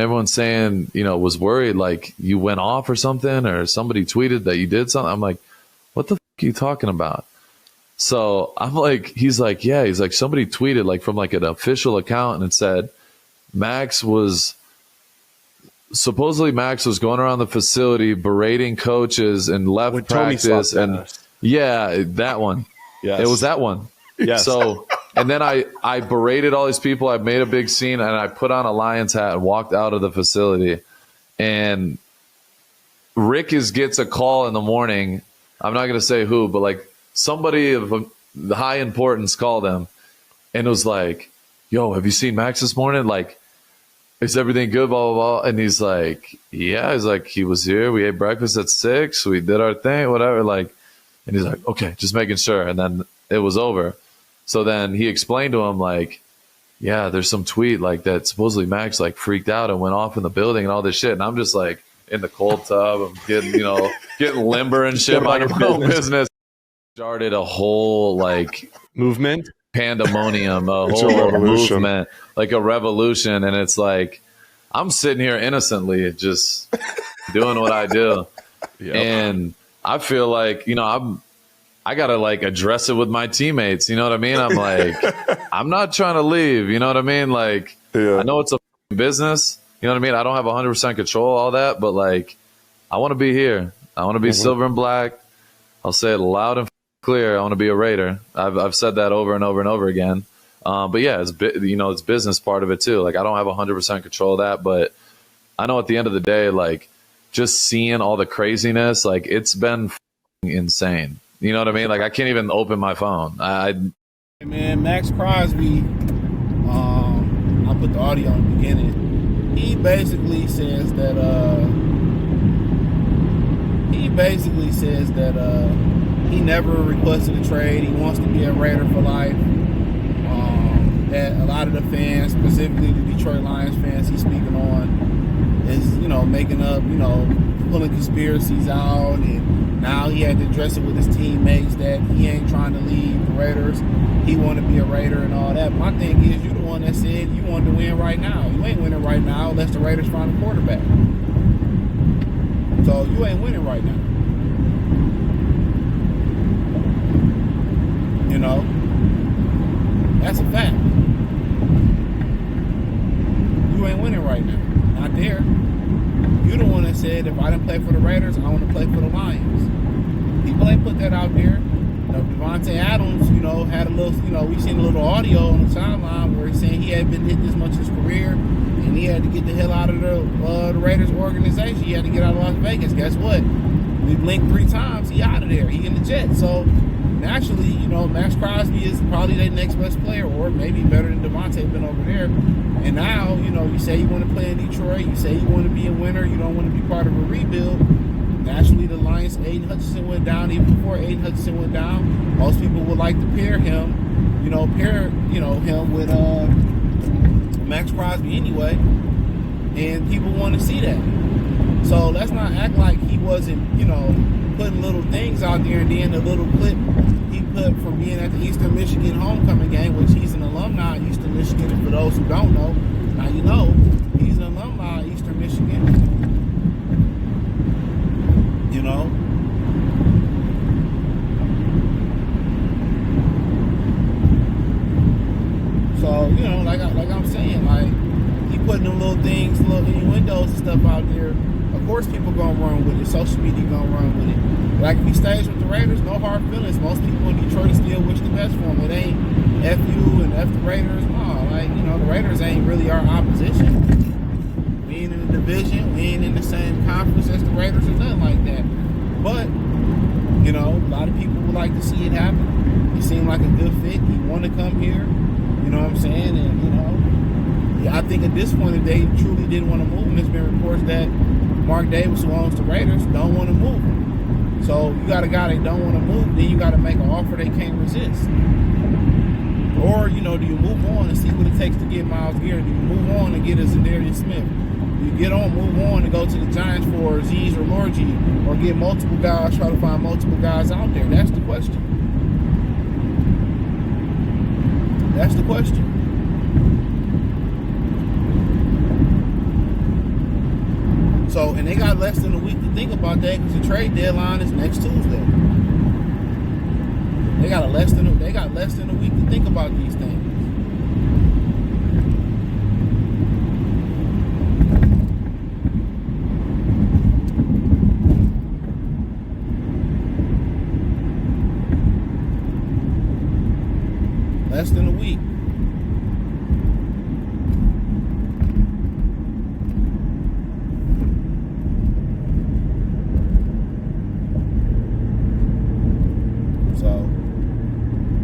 everyone's saying, was worried like you went off or something, or somebody tweeted that you did something. I'm like, what the fuck are you talking about? So I'm like, he's like, yeah, he's like, somebody tweeted like from like an official account and it said Maxx was going around the facility berating coaches and left With practice. And yeah, that one. Yes. It was that one. Yes. So, and then I berated all these people. I made a big scene and I put on a Lions hat and walked out of the facility. And Rick gets a call in the morning. I'm not going to say who, but like somebody of high importance called him and was like, yo, have you seen Maxx this morning? Like, is everything good? Blah, blah, blah. And he's like, yeah. He's like, he was here. We ate breakfast at 6. We did our thing, whatever. Like, and he's like, okay, just making sure. And then it was over. So then he explained to him, like, yeah, there's some tweet like that supposedly Maxx like freaked out and went off in the building and all this shit. And I'm just like in the cold tub. I'm getting, getting limber and shit. Minding my own business. Started a whole like movement. Pandemonium, a whole movement, like a revolution. And it's like, I'm sitting here innocently just doing what I do. Yep. And I feel like, I got to like address it with my teammates. You know what I mean? I'm like, I'm not trying to leave. You know what I mean? Like, I know it's a business. You know what I mean? I don't have 100% control, all that, but like, I want to be here. I want to be silver and black. I'll say it loud and clear. I want to be a Raider. I've said that over and over and over again. But yeah, it's business part of it too. Like I don't have 100% control of that, but I know at the end of the day, like just seeing all the craziness, like it's been insane. You know what I mean? Like I can't even open my phone. Man, Maxx Crosby, I'll put the audio in the beginning. He basically says that he never requested a trade. He wants to be a Raider for life. That a lot of the fans, specifically the Detroit Lions fans he's speaking on, is, making up, pulling conspiracies out, and now he had to address it with his teammates that he ain't trying to leave the Raiders. He want to be a Raider and all that. My thing is, you're the one that said you wanted to win right now. You ain't winning right now unless the Raiders find a quarterback. So you ain't winning right now. That's a fact. You ain't winning right now. Not there. You the one that said if I didn't play for the Raiders, I want to play for the Lions. People ain't put that out there. Devontae Adams, had a little, we seen a little audio on the timeline where he's saying he had been hit this much in his career and he had to get the hell out of the Raiders organization. He had to get out of Las Vegas. Guess what? We blinked 3 times. He out of there. He in the jet. So naturally, Maxx Crosby is probably their next best player, or maybe better than Devontae been over there. And now, you say you want to play in Detroit. You say you want to be a winner. You don't want to be part of a rebuild. Naturally, the Lions, Aiden Hutchinson went down. Even before Aiden Hutchinson went down, most people would like to pair him, him with Maxx Crosby anyway. And people want to see that. So let's not act like he wasn't, putting little things out there. And then the little clip he put from being at the Eastern Michigan homecoming game, which he's an alumni of Eastern Michigan. And for those who don't know, now you know he's an alumni of Eastern Michigan. So, like I'm saying, like he putting them little things, little innuendos and stuff out there. Of course people gonna run with it. Social media gonna run with it. Like if he stays with the Raiders, no hard feelings. Most people in Detroit still wish the best for him. It ain't F you and F the Raiders. No, the Raiders ain't really our opposition. We ain't in the division. We ain't in the same conference as the Raiders or nothing like that. But, a lot of people would like to see it happen. He seemed like a good fit. He wanted to come here. You know what I'm saying? And, I think at this point, if they truly didn't want to move him, there's been reports that Mark Davis, who owns the Raiders, don't want to move him. So you got a guy that don't want to move, then you got to make an offer they can't resist. Or, do you move on and see what it takes to get Myles Garrett? Do you move on and get a Zadarius Smith? Do you move on and go to the Giants for Azeez or Lorgie, or get multiple guys, try to find multiple guys out there? That's the question. So, and they got less than a week to think about that because the trade deadline is next Tuesday. They got less than a week to think about these things. Less than a week. So,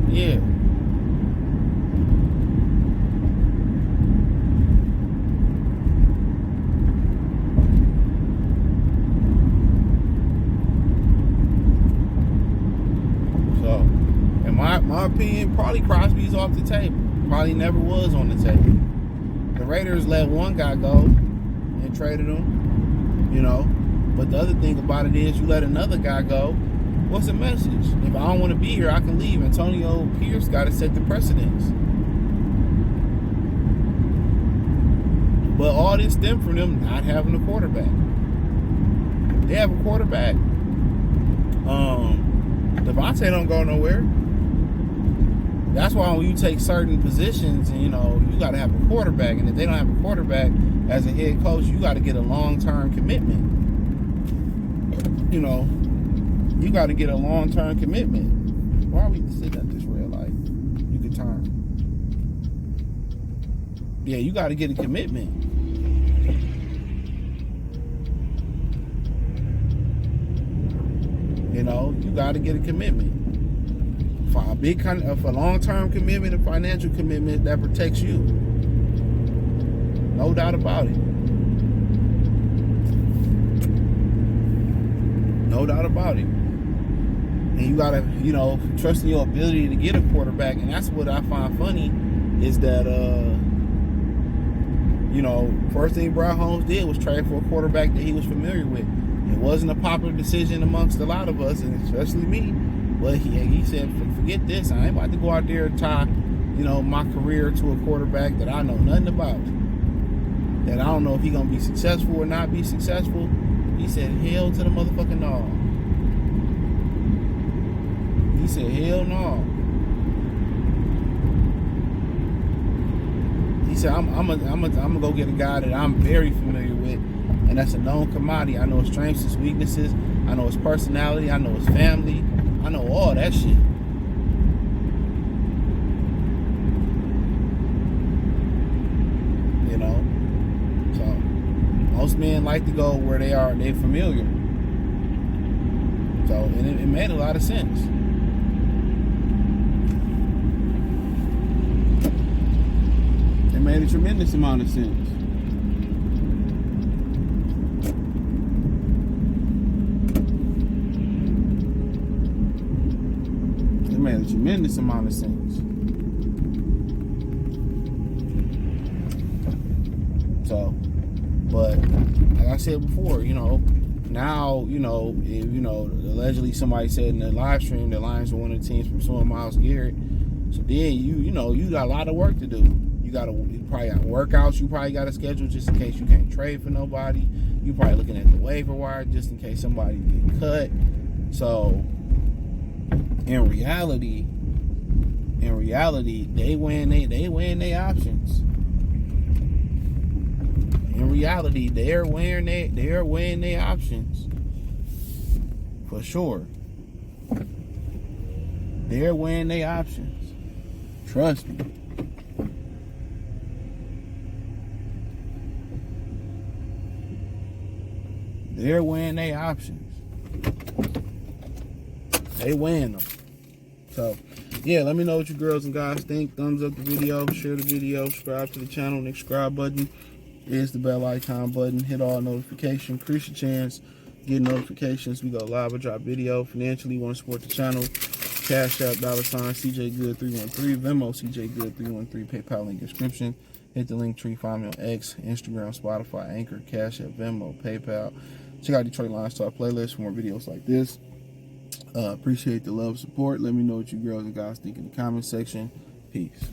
yeah. So, in my opinion, probably Crosby's off the table. Probably never was on the table. The Raiders let one guy go and traded him, you know. But the other thing about it is you let another guy go. What's the message? If I don't want to be here, I can leave. Antonio Pierce got to set the precedence. But all this stemmed from them not having a quarterback. They have a quarterback. Devontae don't go nowhere. That's why when you take certain positions, and you got to have a quarterback. And if they don't have a quarterback as a head coach, you got to get a long-term commitment. You got to get a long-term commitment. Why are we sitting at this red light? You could turn. Yeah, you got to get a commitment. You got to get a commitment. For a long-term commitment, a financial commitment that protects you. No doubt about it. No doubt about it. And you gotta, trust in your ability to get a quarterback. And that's what I find funny is that, first thing Brad Holmes did was trade for a quarterback that he was familiar with. It wasn't a popular decision amongst a lot of us, and especially me. But he said, forget this. I ain't about to go out there and tie, my career to a quarterback that I know nothing about. That I don't know if he's going to be successful or not be successful. He said, hell to the motherfucking no. He said, hell no. He said, I'm gonna go get a guy that I'm very familiar with, and that's a known commodity. I know his strengths, his weaknesses. I know his personality. I know his family. I know all that shit. So most men like to go where they're familiar. So, and it made a lot of sense. It made a tremendous amount of sense. It made a tremendous amount of sense. So, but like I said before, now, allegedly somebody said in the live stream the Lions were one of the teams pursuing Myles Garrett. So then you got a lot of work to do. You probably got workouts you probably got to schedule just in case you can't trade for nobody. You probably looking at the waiver wire just in case somebody get cut. So in reality, they win their options. In reality, they're weighing their options. For sure. They're weighing their options. Trust me. They're weighing their options. They weighing them. So, yeah, let me know what you girls and guys think. Thumbs up the video, share the video, subscribe to the channel. The subscribe button is the bell icon button. Hit all notifications. Increase your chance get notifications. We go live or drop video. Financially, you want to support the channel. Cash App, $ CJ Good 313, Venmo CJ Good 313, PayPal link description. Hit the link tree, find me on X, Instagram, Spotify, Anchor, Cash App, Venmo, PayPal. Check out Detroit Lions Talk playlist for more videos like this. Appreciate the love, support. Let me know what you girls and guys think in the comment section. Peace.